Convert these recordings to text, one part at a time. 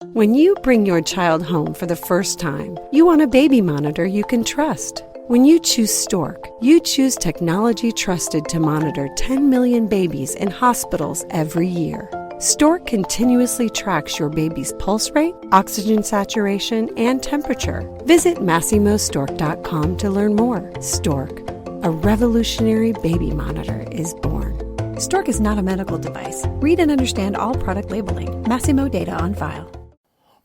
When you bring your child home for the first time, you want a baby monitor you can trust. When you choose Stork, you choose technology trusted to monitor 10 million babies in hospitals every year. Stork continuously tracks your baby's pulse rate, oxygen saturation, and temperature. Visit MassimoStork.com to learn more. Stork, a revolutionary baby monitor, is born. Stork is not a medical device. Read and understand all product labeling. Massimo data on file.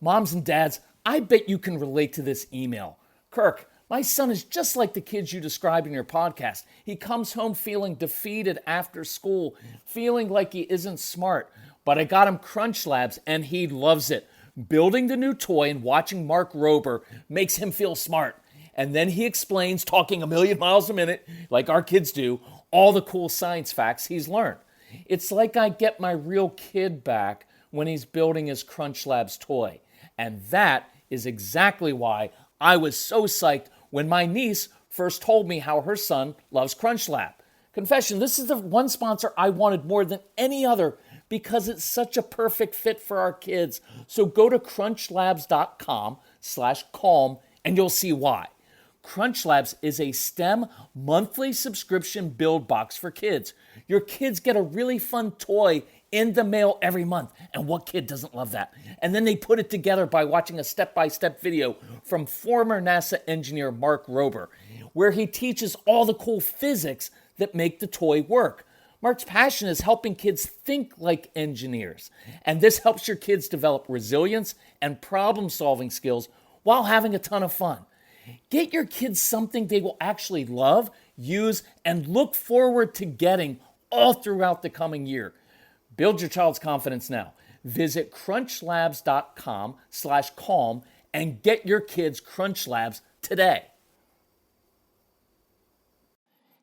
Moms and dads, I bet you can relate to this email. Kirk, my son is just like the kids you described in your podcast. He comes home feeling defeated after school, feeling like he isn't smart. But I got him Crunch Labs and he loves it. Building the new toy and watching Mark Rober makes him feel smart. And then he explains, talking a million miles a minute, like our kids do, all the cool science facts he's learned. It's like I get my real kid back when he's building his Crunch Labs toy. And that is exactly why I was so psyched when my niece first told me how her son loves Crunch Lab. Confession, this is the one sponsor I wanted more than any other because it's such a perfect fit for our kids. So go to crunchlabs.com/calm and you'll see why. Crunch Labs is a STEM monthly subscription build box for kids. Your kids get a really fun toy in the mail every month. And what kid doesn't love that? And then they put it together by watching a step-by-step video from former NASA engineer Mark Rober, where he teaches all the cool physics that make the toy work. Mark's passion is helping kids think like engineers. And this helps your kids develop resilience and problem-solving skills while having a ton of fun. Get your kids something they will actually love, use, and look forward to getting all throughout the coming year. Build your child's confidence now. Visit crunchlabs.com/calm and get your kids Crunch Labs today.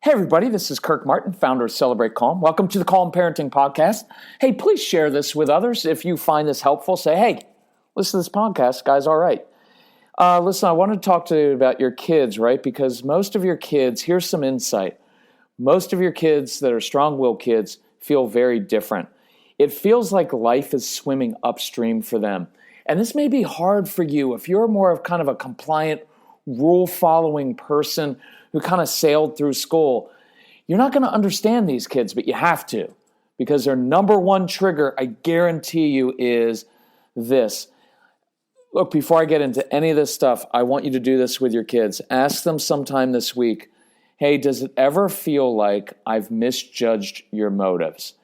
Hey everybody, this is Kirk Martin, founder of Celebrate Calm. Welcome to the Calm Parenting Podcast. Hey, please share this with others. If you find this helpful, say, hey, listen to this podcast, guys, all right. Listen, I want to talk to you about your kids, right? Because most of your kids, here's some insight. Most of your kids that are strong-willed kids feel very different. It feels like life is swimming upstream for them. And this may be hard for you if you're more of kind of a compliant, rule-following person who kind of sailed through school. You're not going to understand these kids, but you have to. Because their number one trigger, I guarantee you, is this. Look, before I get into any of this stuff, I want you to do this with your kids. Ask them sometime this week, hey, does it ever feel like I've misjudged your motives?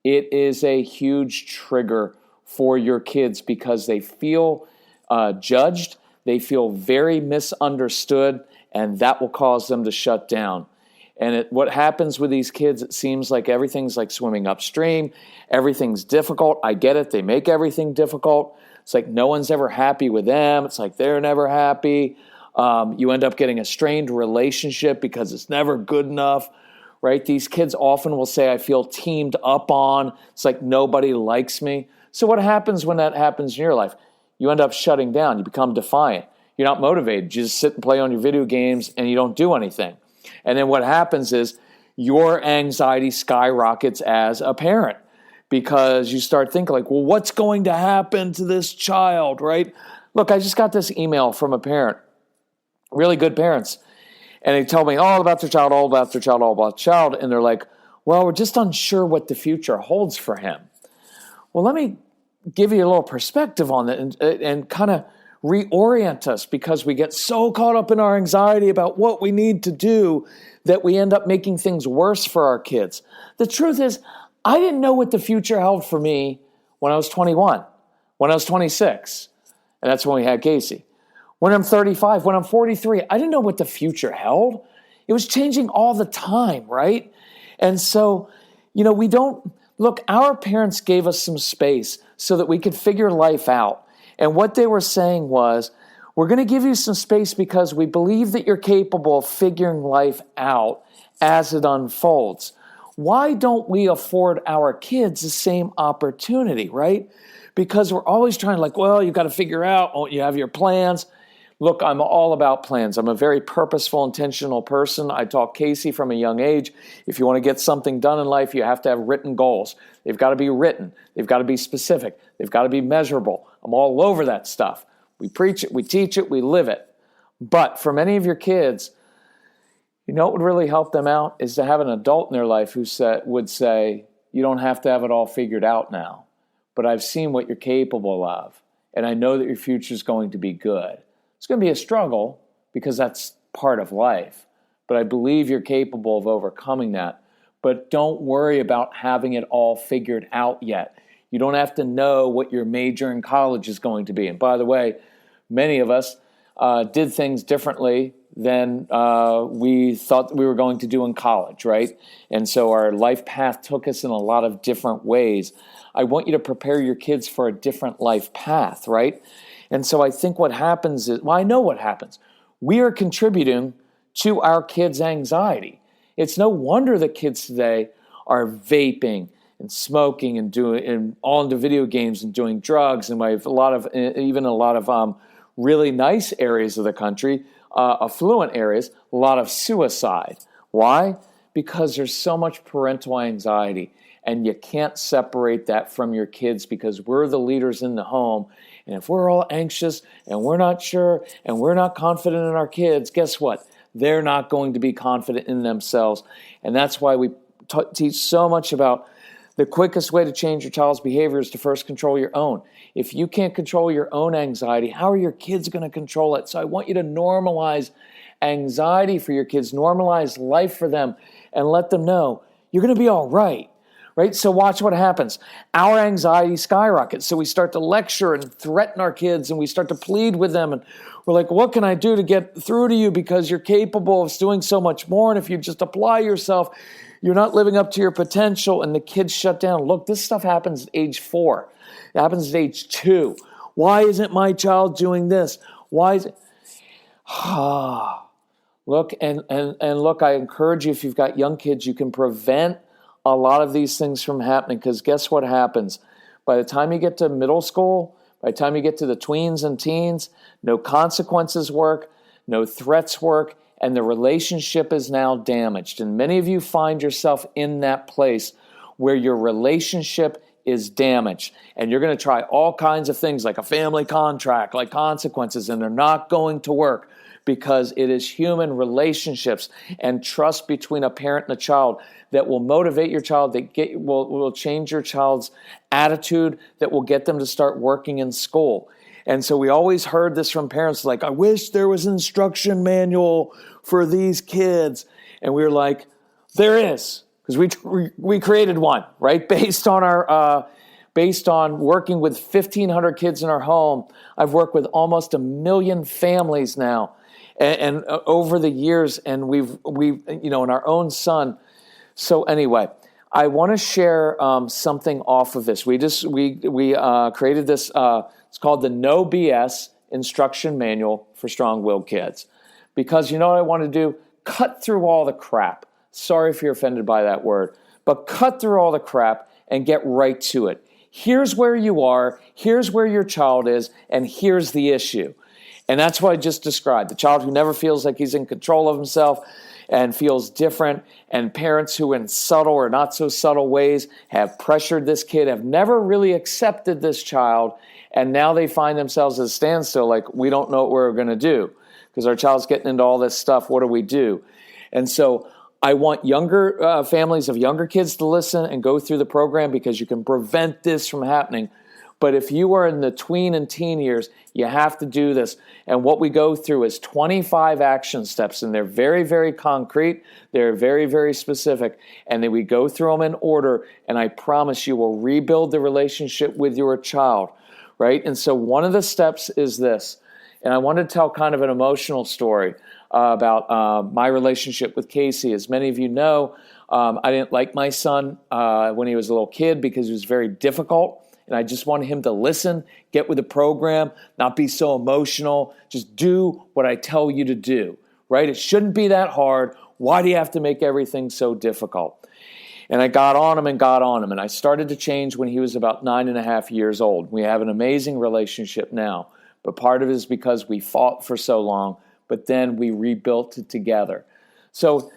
It is a huge trigger for your kids because they feel judged, they feel very misunderstood, and that will cause them to shut down. And what happens with these kids, it seems like everything's like swimming upstream, everything's difficult. I get it, they make everything difficult. It's like no one's ever happy with them. It's like they're never happy. You end up getting a strained relationship because it's never good enough. Right? These kids often will say, I feel teamed up on. It's like nobody likes me. So what happens when that happens in your life? You end up shutting down. You become defiant. You're not motivated. You just sit and play on your video games and you don't do anything. And then what happens is your anxiety skyrockets as a parent because you start thinking like, well, what's going to happen to this child, right? Look, I just got this email from a parent, really good parents. And they tell me all about their child, all about their child, all about their child. And they're like, well, we're just unsure what the future holds for him. Well, let me give you a little perspective on that and kind of reorient us because we get so caught up in our anxiety about what we need to do that we end up making things worse for our kids. The truth is, I didn't know what the future held for me when I was 21, when I was 26. And that's when we had Casey. When I'm 35, when I'm 43, I didn't know what the future held. It was changing all the time, right? And so, our parents gave us some space so that we could figure life out. And what they were saying was, we're going to give you some space because we believe that you're capable of figuring life out as it unfolds. Why don't we afford our kids the same opportunity, right? Because we're always trying you got to figure out, you have your plans. Look, I'm all about plans. I'm a very purposeful, intentional person. I taught Casey from a young age. If you want to get something done in life, you have to have written goals. They've got to be written. They've got to be specific. They've got to be measurable. I'm all over that stuff. We preach it, we teach it, we live it. But for many of your kids, you know what would really help them out is to have an adult in their life who would say, you don't have to have it all figured out now, but I've seen what you're capable of, and I know that your future is going to be good. It's going to be a struggle because that's part of life, but I believe you're capable of overcoming that. But don't worry about having it all figured out yet. You don't have to know what your major in college is going to be. And by the way, many of us did things differently than we thought we were going to do in college, right? And so our life path took us in a lot of different ways. I want you to prepare your kids for a different life path, right? And so I think what happens is, well, I know what happens. We are contributing to our kids' anxiety. It's no wonder that kids today are vaping and smoking and all into video games and doing drugs. And we have a lot of really nice areas of the country, affluent areas, a lot of suicide. Why? Because there's so much parental anxiety, and you can't separate that from your kids because we're the leaders in the home. And if we're all anxious and we're not sure and we're not confident in our kids, guess what? They're not going to be confident in themselves. And that's why we teach so much about the quickest way to change your child's behavior is to first control your own. If you can't control your own anxiety, how are your kids going to control it? So I want you to normalize anxiety for your kids, normalize life for them, and let them know you're going to be all right. Right? So watch what happens. Our anxiety skyrockets. So we start to lecture and threaten our kids, and we start to plead with them. And we're like, what can I do to get through to you? Because you're capable of doing so much more. And if you just apply yourself, you're not living up to your potential. And the kids shut down. Look, this stuff happens at age 4. It happens at age 2. Why isn't my child doing this? Why is it? Look, and look, I encourage you, if you've got young kids, you can prevent a lot of these things from happening, because guess what happens? By the time you get to middle school, by the time you get to the tweens and teens, no consequences work, no threats work, and the relationship is now damaged. And many of you find yourself in that place where your relationship is damaged. And you're going to try all kinds of things like a family contract, like consequences, and they're not going to work, because it is human relationships and trust between a parent and a child that will motivate your child, that will change your child's attitude, that will get them to start working in school. And so we always heard this from parents, like, I wish there was an instruction manual for these kids. And we were like, there is, because we created one, right? Based on working with 1,500 kids in our home. I've worked with almost 1 million families now. And over the years, and we've in our own son. So anyway, I want to share something off of this. We created this. It's called the No BS Instruction Manual for Strong-Willed Kids, because you know what I want to do? Cut through all the crap. Sorry if you're offended by that word, but cut through all the crap and get right to it. Here's where you are. Here's where your child is, and here's the issue. And that's what I just described. The child who never feels like he's in control of himself and feels different, and parents who in subtle or not so subtle ways have pressured this kid, have never really accepted this child, and now they find themselves at a standstill, like, we don't know what we're going to do because our child's getting into all this stuff. What do we do? And so I want younger families of younger kids to listen and go through the program, because you can prevent this from happening. But if you are in the tween and teen years, you have to do this. And what we go through is 25 action steps, and they're very, very concrete. They're very, very specific. And then we go through them in order, and I promise you will rebuild the relationship with your child, right? And so one of the steps is this. And I want to tell kind of an emotional story about my relationship with Casey. As many of you know, I didn't like my son when he was a little kid because he was very difficult. And I just wanted him to listen, get with the program, not be so emotional. Just do what I tell you to do, right? It shouldn't be that hard. Why do you have to make everything so difficult? And I got on him. And I started to change when he was about 9.5 years old. We have an amazing relationship now. but part of it is because we fought for so long, but then we rebuilt it together. So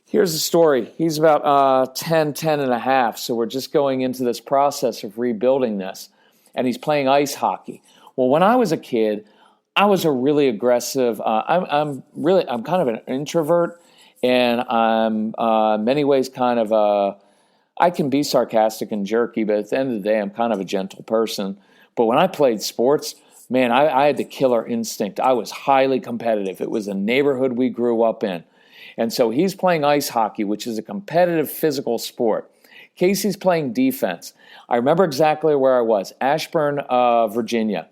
here's the story. He's about 10 and a half, so we're just going into this process of rebuilding this, and he's playing ice hockey. Well, when I was a kid, I was a really aggressive, I'm kind of an introvert, and I'm many ways kind of I can be sarcastic and jerky, but at the end of the day, I'm kind of a gentle person. But when I played sports, man, I had the killer instinct. I was highly competitive. It was a neighborhood we grew up in. And so he's playing ice hockey, which is a competitive physical sport. Casey's playing defense. I remember exactly where I was, Ashburn, Virginia.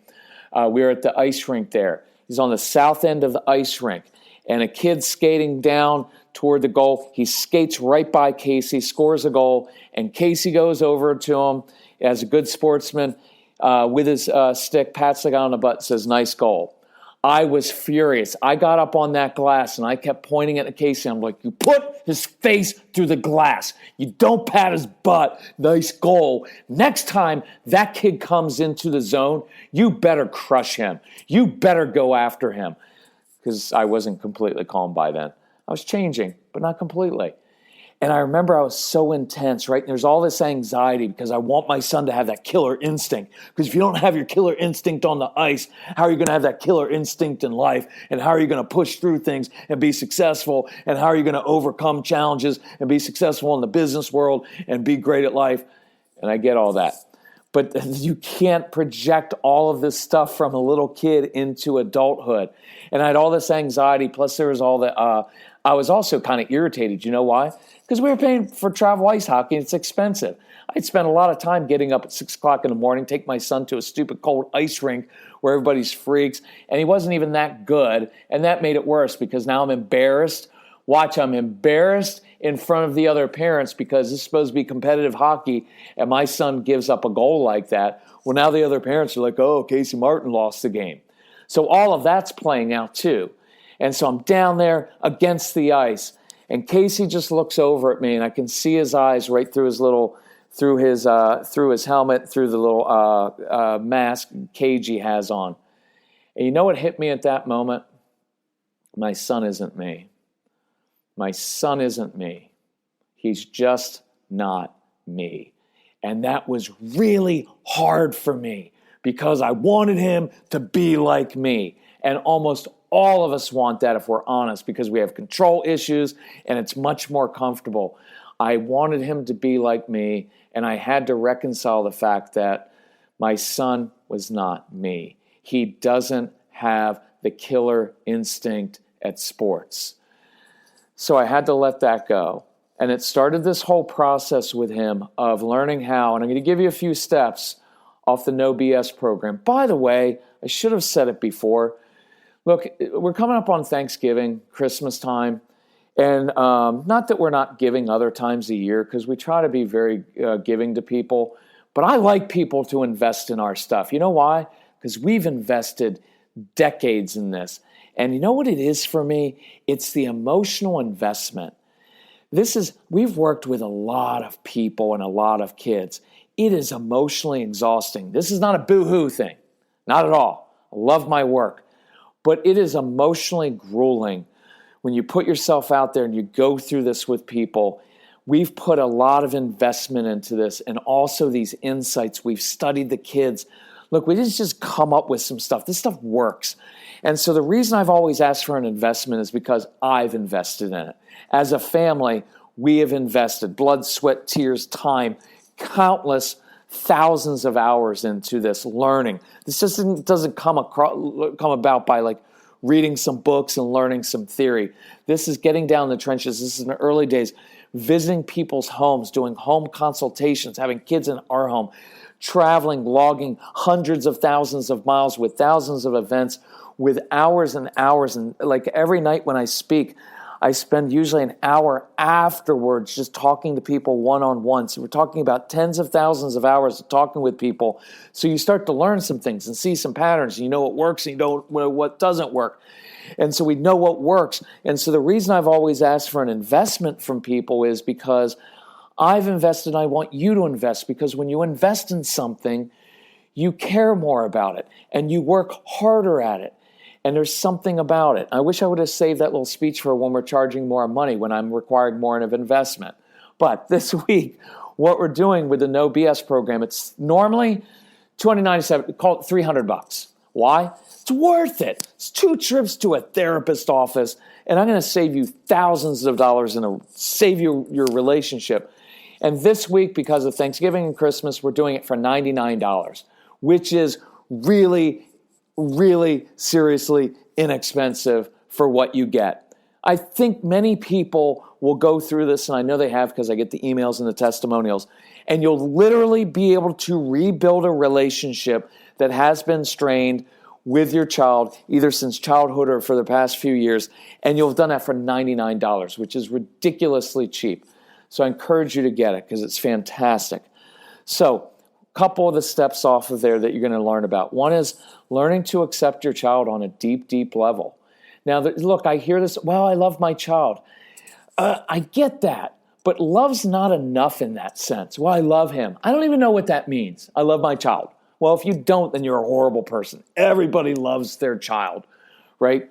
We were at the ice rink there. He's on the south end of the ice rink. And a kid skating down toward the goal. He skates right by Casey, scores a goal, and Casey goes over to him as a good sportsman with his stick, pats the guy on the butt, says, "Nice goal." I was furious. I got up on that glass, and I kept pointing at Casey. I'm like, "You put his face through the glass. You don't pat his butt. Nice goal. Next time that kid comes into the zone, you better crush him. You better go after him." Because I wasn't completely calm by then. I was changing, but not completely. And I remember I was so intense, right? And there's all this anxiety because I want my son to have that killer instinct. Because if you don't have your killer instinct on the ice, how are you going to have that killer instinct in life? And how are you going to push through things and be successful? And how are you going to overcome challenges and be successful in the business world and be great at life? And I get all that. But you can't project all of this stuff from a little kid into adulthood. And I had all this anxiety, plus there was all the, I was also kind of irritated. You know why? Because we were paying for travel ice hockey, and it's expensive. I'd spend a lot of time getting up at 6 o'clock in the morning, take my son to a stupid cold ice rink where everybody's freaks, and he wasn't even that good, and that made it worse because now I'm embarrassed. Watch, I'm embarrassed in front of the other parents because this is supposed to be competitive hockey, and my son gives up a goal like that. Well, now the other parents are like, "Oh, Casey Martin lost the game." So all of that's playing out too. And so I'm down there against the ice, and Casey just looks over at me, and I can see his eyes right through his little, through his helmet, through the little mask cage he has on. And you know what hit me at that moment? My son isn't me. My son isn't me. He's just not me. And that was really hard for me because I wanted him to be like me. And almost all of us want that if we're honest because we have control issues and it's much more comfortable. I wanted him to be like me, and I had to reconcile the fact that my son was not me. He doesn't have the killer instinct at sports. So I had to let that go. And it started this whole process with him of learning how, and I'm going to give you a few steps off the No BS program. By the way, I should have said it before. Look, we're coming up on Thanksgiving, Christmas time, and not that we're not giving other times a year, because we try to be very giving to people, but I like people to invest in our stuff. You know why? Because we've invested decades in this. And you know what it is for me? It's the emotional investment. We've worked with a lot of people and a lot of kids. It is emotionally exhausting. This is not a boo-hoo thing. Not at all. I love my work. But it is emotionally grueling when you put yourself out there and you go through this with people. We've put a lot of investment into this and also these insights. We've studied the kids. Look, we didn't just come up with some stuff. This stuff works. And so the reason I've always asked for an investment is because I've invested in it. As a family, we have invested blood, sweat, tears, time, countless thousands of hours into this learning. This doesn't come about by like reading some books and learning some theory. This is getting down in the trenches. This is in the early days, visiting people's homes, doing home consultations, having kids in our home, traveling, logging hundreds of thousands of miles with thousands of events, with hours and hours. And like every night when I speak, I spend usually an hour afterwards just talking to people one-on-one. So we're talking about tens of thousands of hours of talking with people. So you start to learn some things and see some patterns. You know what works and you know what doesn't work. And so we know what works. And so the reason I've always asked for an investment from people is because I've invested and I want you to invest. Because when you invest in something, you care more about it and you work harder at it. And there's something about it. I wish I would have saved that little speech for when we're charging more money, when I'm requiring more of investment. But this week, what we're doing with the No BS program, it's normally $297, call it $300. Why? It's worth it. It's 2 trips to a therapist office, and I'm going to save you thousands of dollars and save you your relationship. And this week, because of Thanksgiving and Christmas, we're doing it for $99, which is really, really seriously inexpensive for what you get. I think many people will go through this, and I know they have because I get the emails and the testimonials, and you'll literally be able to rebuild a relationship that has been strained with your child, either since childhood or for the past few years, and you'll have done that for $99, which is ridiculously cheap. So I encourage you to get it because it's fantastic. So a couple of the steps off of there that you're going to learn about. One is learning to accept your child on a deep, deep level. Now, look, I hear this, well, I love my child. I get that, but love's not enough in that sense. Well, I love him. I don't even know what that means. I love my child. Well, if you don't, then you're a horrible person. Everybody loves their child, right?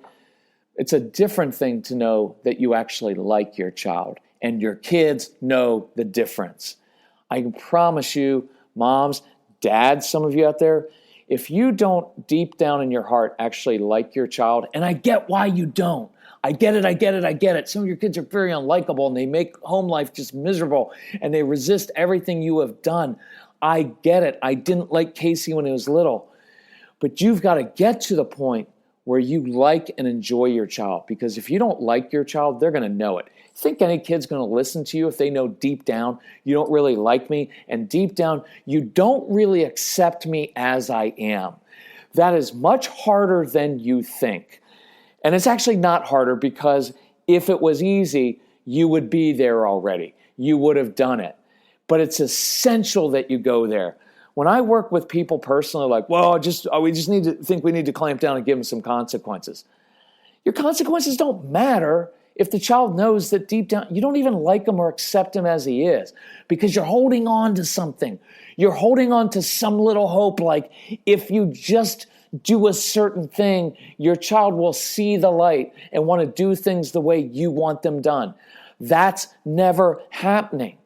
It's a different thing to know that you actually like your child, and your kids know the difference. I can promise you, moms, dads, some of you out there, if you don't deep down in your heart actually like your child, and I get why you don't. I get it. Some of your kids are very unlikable and they make home life just miserable and they resist everything you have done. I get it. I didn't like Casey when he was little. But you've got to get to the point where you like and enjoy your child, because if you don't like your child, they're going to know it. Think any kid's going to listen to you if they know deep down you don't really like me, and deep down you don't really accept me as I am? That is much harder than you think. And it's actually not harder, because if it was easy, you would be there already. You would have done it. But it's essential that you go there. When I work with people personally, like, well, we need to clamp down and give them some consequences. Your consequences don't matter if the child knows that deep down you don't even like him or accept him as he is, because you're holding on to something. You're holding on to some little hope, like if you just do a certain thing, your child will see the light and want to do things the way you want them done. That's never happening.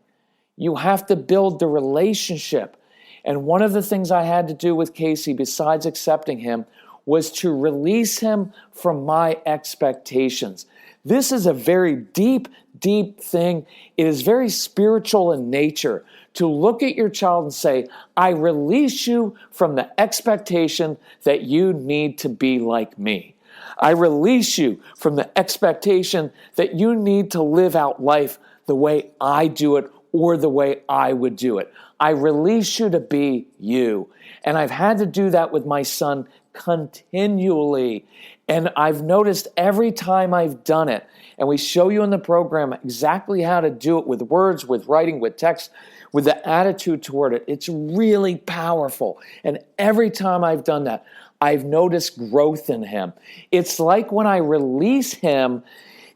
You have to build the relationship. And one of the things I had to do with Casey, besides accepting him, was to release him from my expectations. This is a very deep, deep thing. It is very spiritual in nature to look at your child and say, I release you from the expectation that you need to be like me. I release you from the expectation that you need to live out life the way I do it or the way I would do it. I release you to be you. And I've had to do that with my son continually. And I've noticed every time I've done it, and we show you in the program exactly how to do it with words, with writing, with text, with the attitude toward it. It's really powerful. And every time I've done that, I've noticed growth in him. It's like when I release him,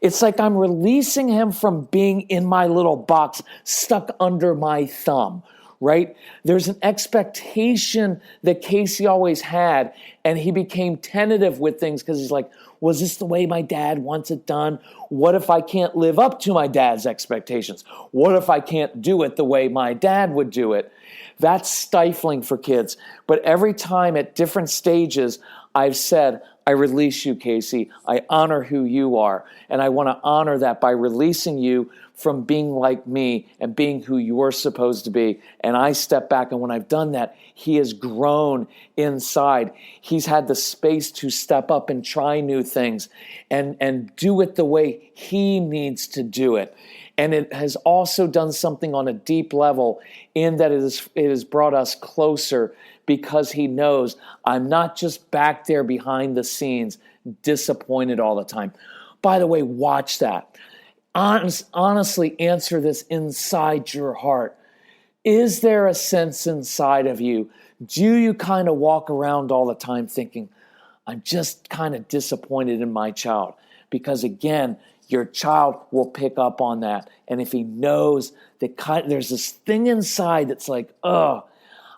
it's like I'm releasing him from being in my little box, stuck under my thumb, right? There's an expectation that Casey always had, and he became tentative with things because he's like, was this the way my dad wants it done? What if I can't live up to my dad's expectations? What if I can't do it the way my dad would do it? That's stifling for kids. But every time at different stages, I've said, I release you, Casey. I honor who you are. And I want to honor that by releasing you from being like me and being who you're supposed to be. And I step back, and when I've done that, he has grown inside. He's had the space to step up and try new things and do it the way he needs to do it. And it has also done something on a deep level in that it has brought us closer, because he knows I'm not just back there behind the scenes, disappointed all the time. By the way, watch that. Honestly answer this inside your heart. Is there a sense inside of you? Do you kind of walk around all the time thinking, I'm just kind of disappointed in my child? Because again, your child will pick up on that. And if he knows that there's this thing inside that's like,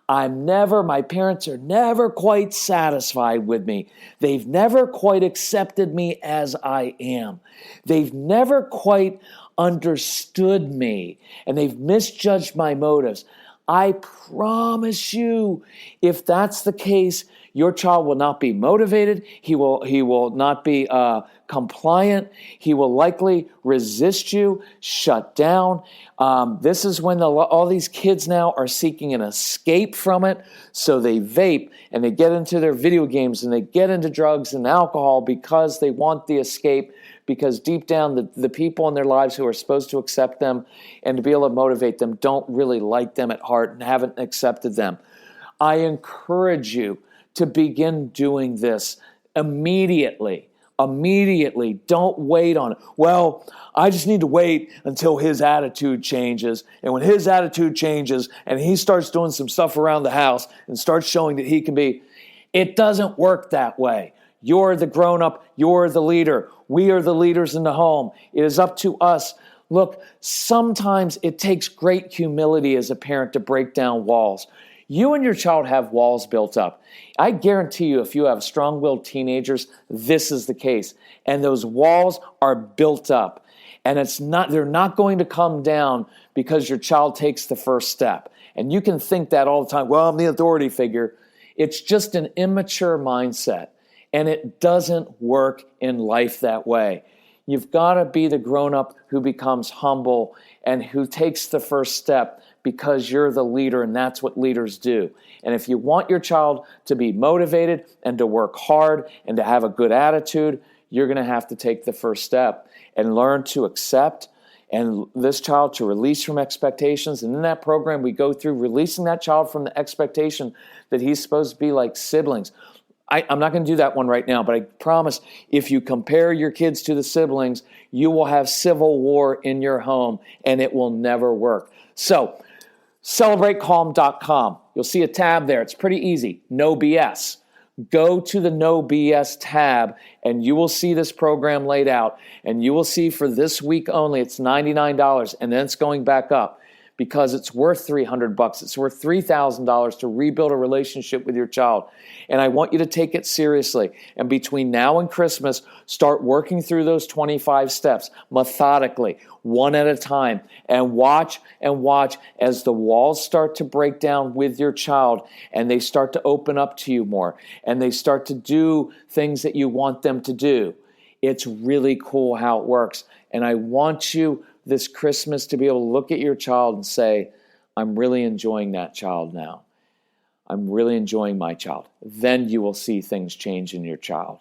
My parents are never quite satisfied with me. They've never quite accepted me as I am. They've never quite understood me, and they've misjudged my motives. I promise you, if that's the case, your child will not be motivated. He will not be compliant. He will likely resist you, shut down. This is when all these kids now are seeking an escape from it. So they vape and they get into their video games and they get into drugs and alcohol because they want the escape, because deep down the people in their lives who are supposed to accept them and to be able to motivate them don't really like them at heart and haven't accepted them. I encourage you to begin doing this immediately. Immediately. Don't wait on it. Well, I just need to wait until his attitude changes. And when his attitude changes and he starts doing some stuff around the house and starts showing that he can be, it doesn't work that way. You're the grown-up. You're the leader. We are the leaders in the home. It is up to us. Look, sometimes it takes great humility as a parent to break down walls. You and your child have walls built up. I guarantee you, if you have strong-willed teenagers, this is the case. And those walls are built up. And they're not going to come down because your child takes the first step. And you can think that all the time. Well, I'm the authority figure. It's just an immature mindset. And it doesn't work in life that way. You've got to be the grown-up who becomes humble and who takes the first step because you're the leader, and that's what leaders do. And if you want your child to be motivated and to work hard and to have a good attitude, you're going to have to take the first step and learn to accept and this child to release from expectations. And in that program, we go through releasing that child from the expectation that he's supposed to be like siblings. I'm not going to do that one right now, but I promise if you compare your kids to the siblings, you will have civil war in your home, and it will never work. So, CelebrateCalm.com. You'll see a tab there. It's pretty easy. No BS. Go to the No BS tab, and you will see this program laid out, and you will see for this week only, it's $99, and then it's going back up. Because it's worth $300. It's worth $3,000 to rebuild a relationship with your child. And I want you to take it seriously. And between now and Christmas, start working through those 25 steps methodically, one at a time. And watch as the walls start to break down with your child and they start to open up to you more. And they start to do things that you want them to do. It's really cool how it works. And I want you this Christmas to be able to look at your child and say, I'm really enjoying that child now. I'm really enjoying my child. Then you will see things change in your child.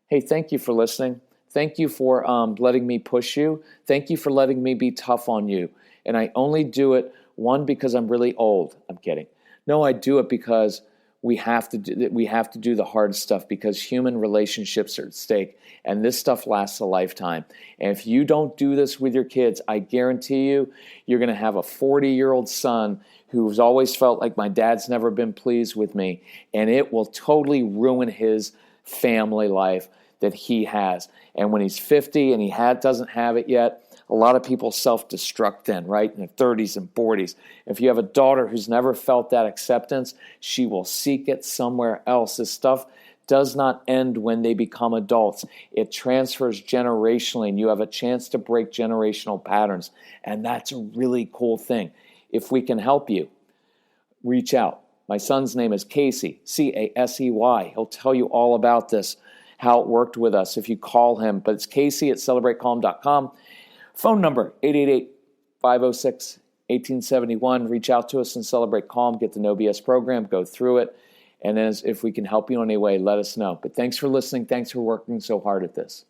Hey, thank you for listening. Thank you for letting me push you. Thank you for letting me be tough on you. And I only do it, one, because I'm really old. I'm kidding. No, I do it because we have to do the hard stuff because human relationships are at stake. And this stuff lasts a lifetime. And if you don't do this with your kids, I guarantee you, you're going to have a 40-year-old son who's always felt like my dad's never been pleased with me. And it will totally ruin his family life that he has. And when he's 50 and he doesn't have it yet, a lot of people self-destruct then, right, in their 30s and 40s. If you have a daughter who's never felt that acceptance, she will seek it somewhere else. This stuff does not end when they become adults. It transfers generationally, and you have a chance to break generational patterns. And that's a really cool thing. If we can help you, reach out. My son's name is Casey, Casey. He'll tell you all about this, how it worked with us if you call him. But it's Casey at CelebrateCalm.com. Phone number, 888-506-1871. Reach out to us and Celebrate Calm. Get the No BS program. Go through it. And then if we can help you in any way, let us know. But thanks for listening. Thanks for working so hard at this.